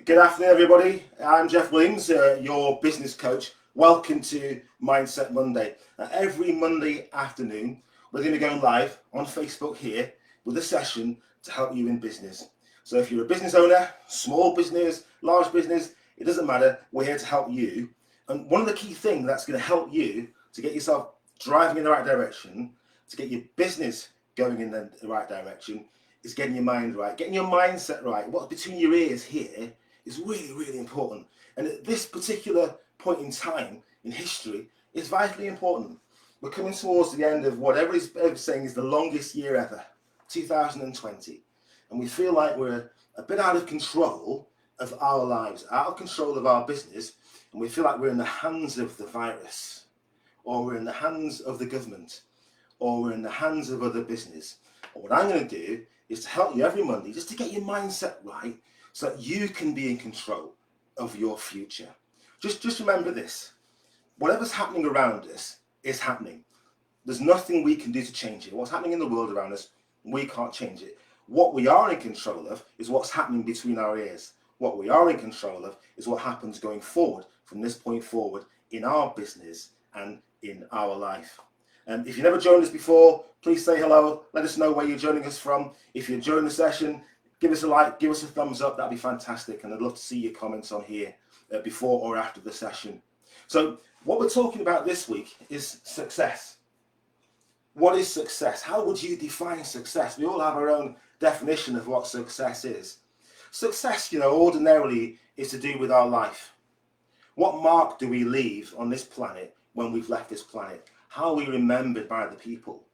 Good afternoon, everybody. I'm Jeff Williams, your business coach. Welcome to Mindset Monday. Every Monday afternoon, we're going to go live on Facebook here with a session to help you in business. So if you're a business owner, small business, large business, it doesn't matter. We're here to help you. And one of the key things that's going to help you to get yourself driving in the right direction, to get your business going in the right direction, is getting your mind right, getting your mindset right. What's between your ears here is really, really important. And at this particular point in time in history, it's vitally important. We're coming towards the end of what everybody's saying is the longest year ever, 2020. And we feel like we're a bit out of control of our lives, out of control of our business, and we feel like we're in the hands of the virus, or we're in the hands of the government, or we're in the hands of other business. And what I'm going to do is to help you every Monday just to get your mindset right so that you can be in control of your future. Just remember this. Whatever's happening around us is happening. There's nothing we can do to change it. What's happening in the world around us, we can't change it. What we are in control of is what's happening between our ears. What we are in control of is what happens going forward from this point forward in our business and in our life. If you've never joined us before, please say hello. Let us know where you're joining us from. If you're enjoying the session, give us a like, give us a thumbs up. That'd be fantastic. And I'd love to see your comments on here before or after the session. So what we're talking about this week is success. What is success? How would you define success? We all have our own definition of what success is. Success, ordinarily is to do with our life. What mark do we leave on this planet when we've left this planet? How are we remembered by the people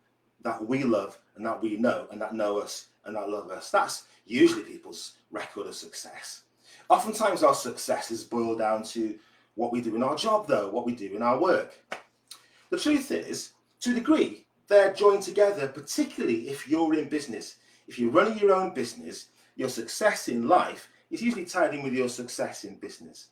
that we love and that we know and that know us and that love us? That's usually people's record of success. Oftentimes our success is boiled down to what we do in our job, though, what we do in our work. The truth is, to a degree, they're joined together, particularly if you're in business. If you're running your own business, your success in life is usually tied in with your success in business.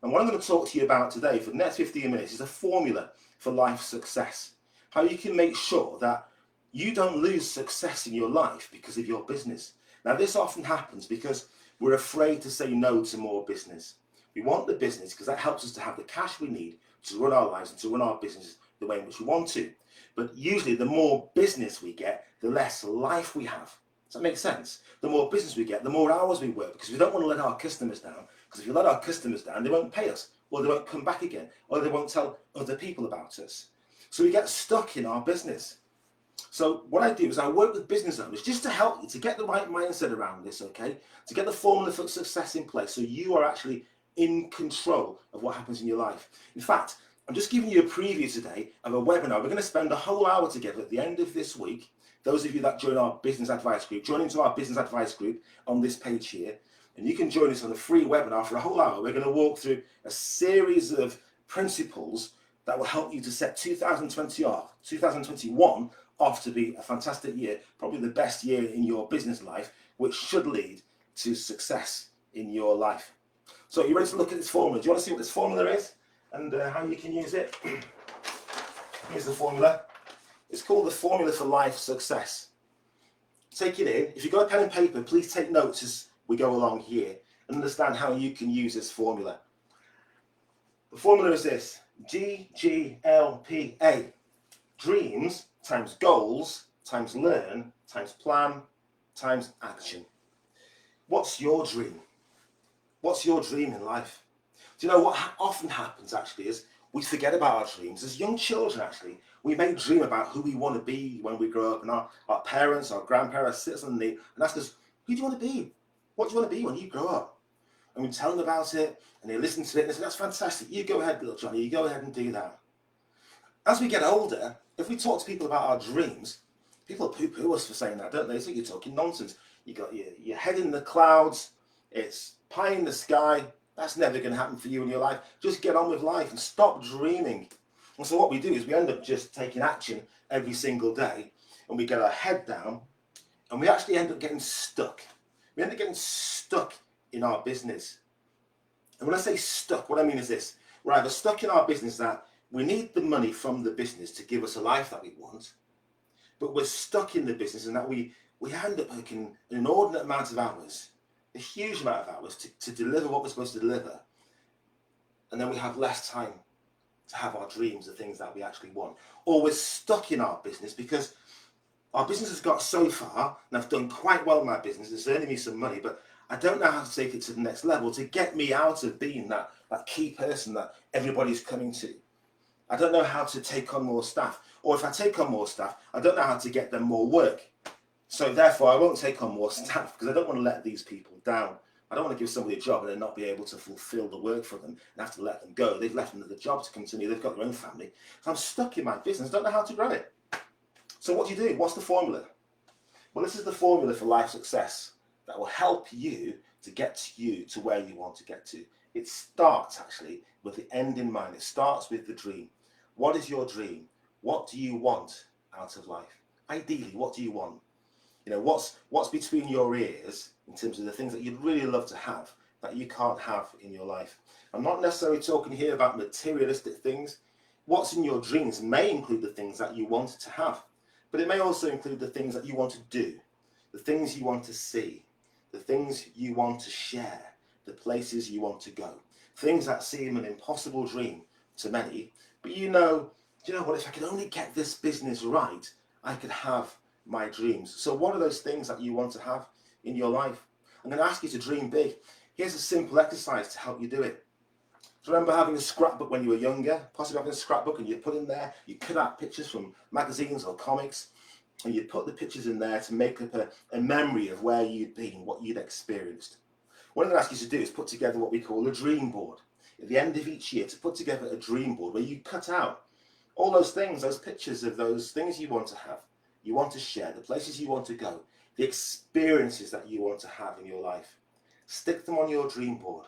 And what I'm going to talk to you about today for the next 15 minutes is a formula for life success. How you can make sure that you don't lose success in your life because of your business. Now, this often happens because we're afraid to say no to more business. We want the business because that helps us to have the cash we need to run our lives and to run our business the way in which we want to. But usually the more business we get, the less life we have. Does that make sense? The more business we get, the more hours we work, because we don't want to let our customers down. Because if you let our customers down, they won't pay us, or they won't come back again, or they won't tell other people about us. So we get stuck in our business. So what I do is I work with business owners just to help you to get the right mindset around this, okay? To get the formula for success in place so you are actually in control of what happens in your life. In fact, I'm just giving you a preview today of a webinar. We're going to spend a whole hour together at the end of this week. Those of you that join our business advice group, join into our business advice group on this page here, and you can join us on a free webinar for a whole hour. We're going to walk through a series of principles that will help you to set 2021 off to be a fantastic year, probably the best year in your business life, which should lead to success in your life. So you ready to look at this formula? Do you want to see what this formula is and how you can use it? Here's the formula. It's called the formula for life success. Take it in. If you've got a pen and paper, please take notes as we go along here and understand how you can use this formula. The formula is this: GGLPA. Dreams times goals times learn times plan times action. What's your dream? What's your dream in life? Do you know what often happens actually is we forget about our dreams. As young children actually, we may dream about who we want to be when we grow up, and our parents, our grandparents sit us on the knee and ask us, who do you want to be? What do you want to be when you grow up? And we tell them about it and they listen to it and they say, that's fantastic. You go ahead, little Johnny, you go ahead and do that. As we get older, if we talk to people about our dreams, people poo-poo us for saying that, don't they? So you're talking nonsense. You got your head in the clouds, it's pie in the sky. That's never going to happen for you in your life. Just get on with life and stop dreaming. And so what we do is we end up just taking action every single day, and we get our head down, and we actually end up getting stuck. We end up getting stuck in our business. And when I say stuck, what I mean is this: we're either stuck in our business that we need the money from the business to give us a life that we want, but we're stuck in the business and that we end up working an inordinate amount of hours a huge amount of hours to deliver what we're supposed to deliver, and then we have less time to have our dreams, the things that we actually want. Or we're stuck in our business because our business has got so far, and I've done quite well in my business, it's earning me some money, but I don't know how to take it to the next level to get me out of being that key person that everybody's coming to. I don't know how to take on more staff. Or if I take on more staff, I don't know how to get them more work. So therefore, I won't take on more staff because I don't want to let these people down. I don't want to give somebody a job and then not be able to fulfill the work for them and have to let them go. They've left another job to continue. They've got their own family. So I'm stuck in my business. I don't know how to grow it. So what do? What's the formula? Well, this is the formula for life success that will help you to get you to where you want to get to. It starts actually with the end in mind. It starts with the dream. What is your dream? What do you want out of life? Ideally, what do you want? You know, what's between your ears in terms of the things that you'd really love to have that you can't have in your life? I'm not necessarily talking here about materialistic things. What's in your dreams may include the things that you want to have, but it may also include the things that you want to do, the things you want to see, the things you want to share, the places you want to go. Things that seem an impossible dream to many, but you know what, if I could only get this business right, I could have my dreams. So what are those things that you want to have in your life? I'm going to ask you to dream big. Here's a simple exercise to help you do it. Do you remember having a scrapbook when you were younger? Possibly having a scrapbook and you put in there, you cut out pictures from magazines or comics, and you put the pictures in there to make up a memory of where you'd been, what you'd experienced. What I'm going to ask you to do is put together what we call a dream board. At the end of each year, to put together a dream board where you cut out all those things, those pictures of those things you want to have, you want to share, the places you want to go, the experiences that you want to have in your life. Stick them on your dream board.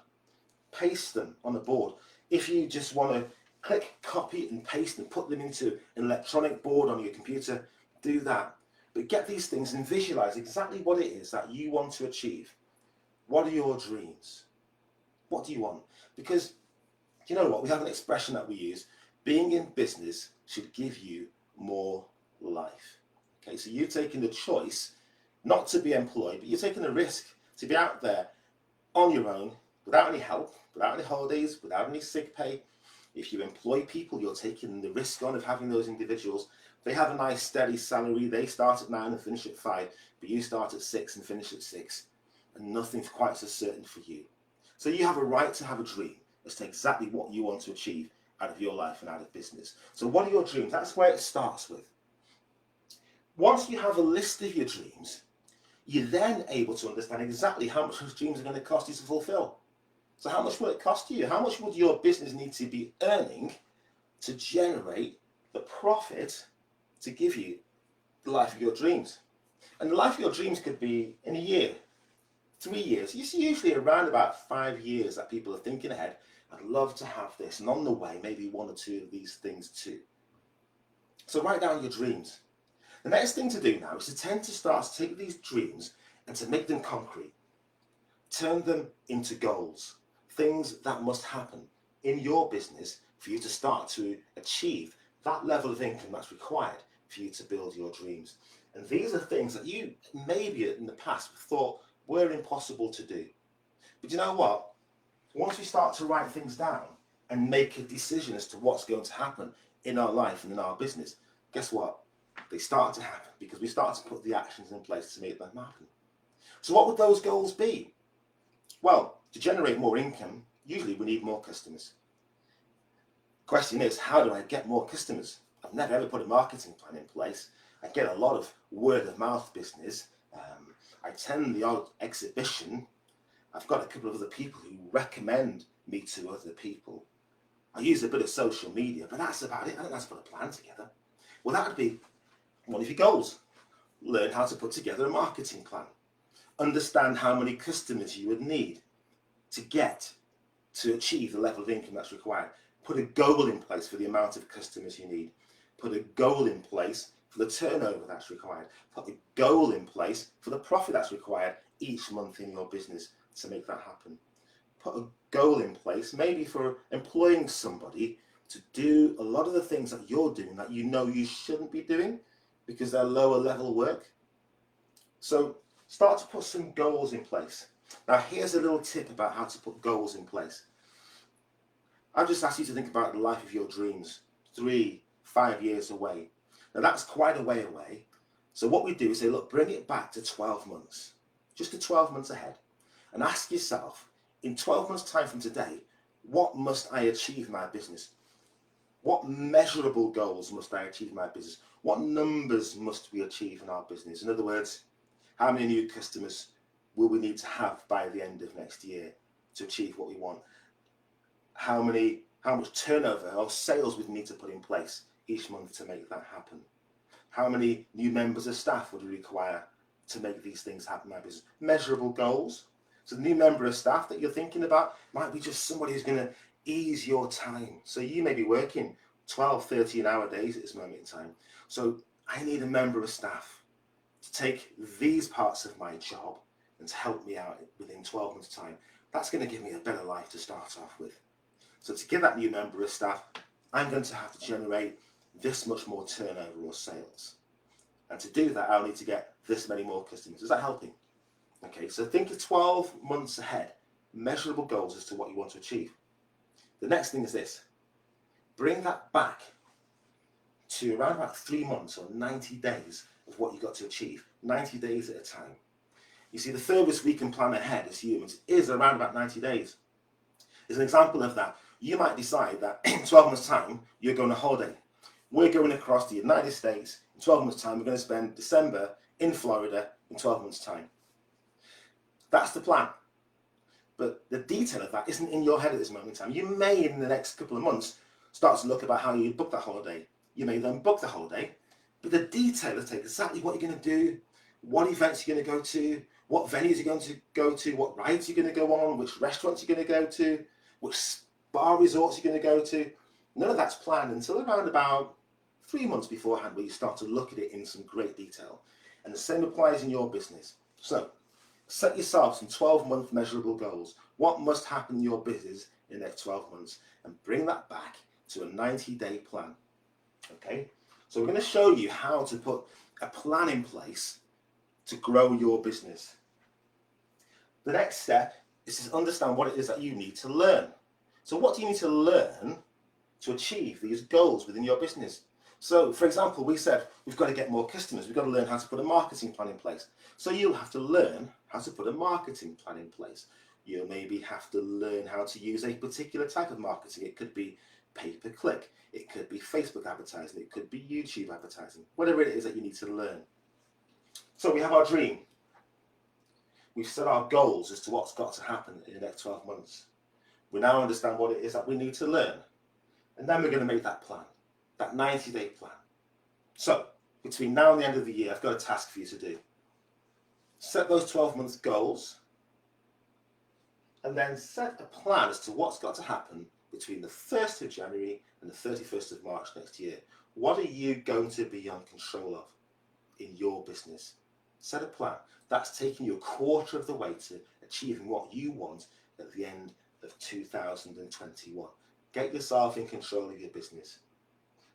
Paste them on the board. If you just want to click, copy and paste and put them into an electronic board on your computer, do that. But get these things and visualize exactly what it is that you want to achieve. What are your dreams? What do you want? Because, you know what, we have an expression that we use, being in business should give you more life. Okay, so you're taking the choice not to be employed, but you're taking the risk to be out there on your own, without any help, without any holidays, without any sick pay. If you employ people, you're taking the risk on of having those individuals. They have a nice steady salary. They start at 9 and finish at 5, but you start at 6 and finish at 6, and nothing's quite so certain for you. So you have a right to have a dream as to exactly what you want to achieve out of your life and out of business. So what are your dreams? That's where it starts with. Once you have a list of your dreams, you're then able to understand exactly how much those dreams are going to cost you to fulfill. So how much will it cost you? How much would your business need to be earning to generate the profit to give you the life of your dreams? And the life of your dreams could be in a year, 3 years. It's usually around about 5 years that people are thinking ahead. I'd love to have this, and on the way, maybe 1 or 2 of these things too. So write down your dreams. The next thing to do now is to tend to start to take these dreams and to make them concrete. Turn them into goals, things that must happen in your business for you to start to achieve that level of income that's required for you to build your dreams. And these are things that you maybe in the past thought were impossible to do. But you know what? Once we start to write things down and make a decision as to what's going to happen in our life and in our business, guess what? They start to happen because we start to put the actions in place to make them happen. So what would those goals be? Well, to generate more income, usually we need more customers. The question is, how do I get more customers? I've never ever put a marketing plan in place. I get a lot of word of mouth business. I attend the odd exhibition. I've got a couple of other people who recommend me to other people. I use a bit of social media, but that's about it. I don't have to put a plan together. Well, that would be one of your goals. Learn how to put together a marketing plan. Understand how many customers you would need to get to achieve the level of income that's required. Put a goal in place for the amount of customers you need. Put a goal in place for the turnover that's required. Put a goal in place for the profit that's required each month in your business to make that happen. Put a goal in place maybe for employing somebody to do a lot of the things that you're doing that you know you shouldn't be doing because they're lower level work. So start to put some goals in place. Now, here's a little tip about how to put goals in place. I've just asked you to think about the life of your dreams, 3, 5 years away. Now, that's quite a way away. So what we do is say, look, bring it back to 12 months, just to 12 months ahead, and ask yourself, in 12 months' time from today, what must I achieve in my business? What measurable goals must I achieve in my business? What numbers must we achieve in our business? In other words, how many new customers will we need to have by the end of next year to achieve what we want? How much turnover or sales we need to put in place each month to make that happen? How many new members of staff would we require to make these things happen in my business? Measurable goals. So the new member of staff that you're thinking about might be just somebody who's going to ease your time. So you may be working 12, 13-hour days at this moment in time. So I need a member of staff to take these parts of my job and to help me out within 12 months' time. That's going to give me a better life to start off with. So to get that new member of staff, I'm going to have to generate this much more turnover or sales. And to do that, I'll need to get this many more customers. Is that helping? Okay, so think of 12 months ahead, measurable goals as to what you want to achieve. The next thing is this. Bring that back to around about 3 months or 90 days of what you've got to achieve, 90 days at a time. You see, the furthest we can plan ahead as humans is around about 90 days. As an example of that, you might decide that in 12 months' time, you're going on holiday. We're going across the United States. In 12 months' time, we're going to spend December in Florida in 12 months' time. That's the plan. But the detail of that isn't in your head at this moment in time. You may, in the next couple of months, start to look about how you book that holiday. You may then book the holiday, but the detail of exactly what you're going to do, what events you're going to go to, what venues you're going to go to, what rides you're going to go on, which restaurants you're going to go to, which spa resorts you're going to go to. None of that's planned until around about 3 months beforehand, where you start to look at it in some great detail. And the same applies in your business. So set yourself some 12-month measurable goals. What must happen in your business in the next 12 months? And bring that back to a 90-day plan. Okay? So we're going to show you how to put a plan in place to grow your business. The next step is to understand what it is that you need to learn. So what do you need to learn to achieve these goals within your business? So, for example, we said we've got to get more customers. We've got to learn how to put a marketing plan in place. So you'll have to learn how to put a marketing plan in place. You'll maybe have to learn how to use a particular type of marketing. It could be pay-per-click. It could be Facebook advertising. It could be YouTube advertising. Whatever it is that you need to learn. So we have our dream. We've set our goals as to what's got to happen in the next 12 months. We now understand what it is that we need to learn. And then we're going to make that plan, that 90-day plan. So, between now and the end of the year, I've got a task for you to do. Set those 12-month goals, and then set a plan as to what's got to happen between the 1st of January and the 31st of March next year. What are you going to be on control of in your business? Set a plan. That's taking you a quarter of the way to achieving what you want at the end of 2021. Get yourself in control of your business.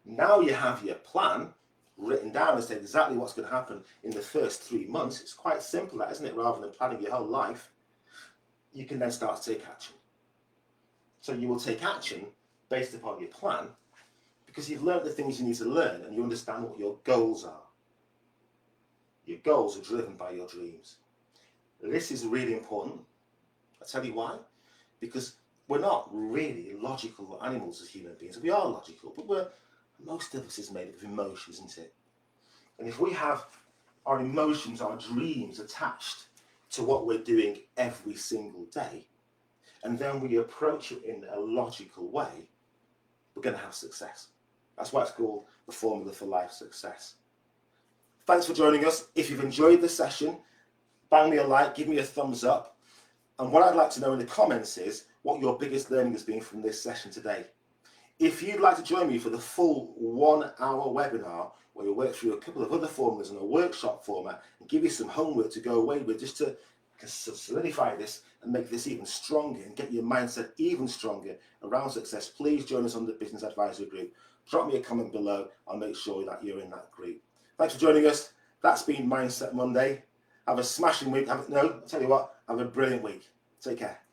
Now you have your plan written down as to exactly what's going to happen in the first 3 months. It's quite simple, that, isn't it? Rather than planning your whole life, you can then start to take action. So you will take action based upon your plan because you've learned the things you need to learn and you understand what your goals are. Your goals are driven by your dreams. This is really important. I'll tell you why. Because we're not really logical animals as human beings. We are logical, but most of us is made of emotions, isn't it? And if we have our emotions, our dreams attached to what we're doing every single day, and then we approach it in a logical way, we're going to have success. That's why it's called the formula for life success. Thanks for joining us. If you've enjoyed this session, bang me a like, give me a thumbs up. And what I'd like to know in the comments is what your biggest learning has been from this session today. If you'd like to join me for the full 1-hour webinar where we work through a couple of other formulas in a workshop format and give you some homework to go away with just to solidify this and make this even stronger and get your mindset even stronger around success, please join us on the Business Advisory Group. Drop me a comment below. I'll make sure that you're in that group. Thanks for joining us. That's been Mindset Monday. Have a smashing week. I'll tell you what, Have a brilliant week. Take care.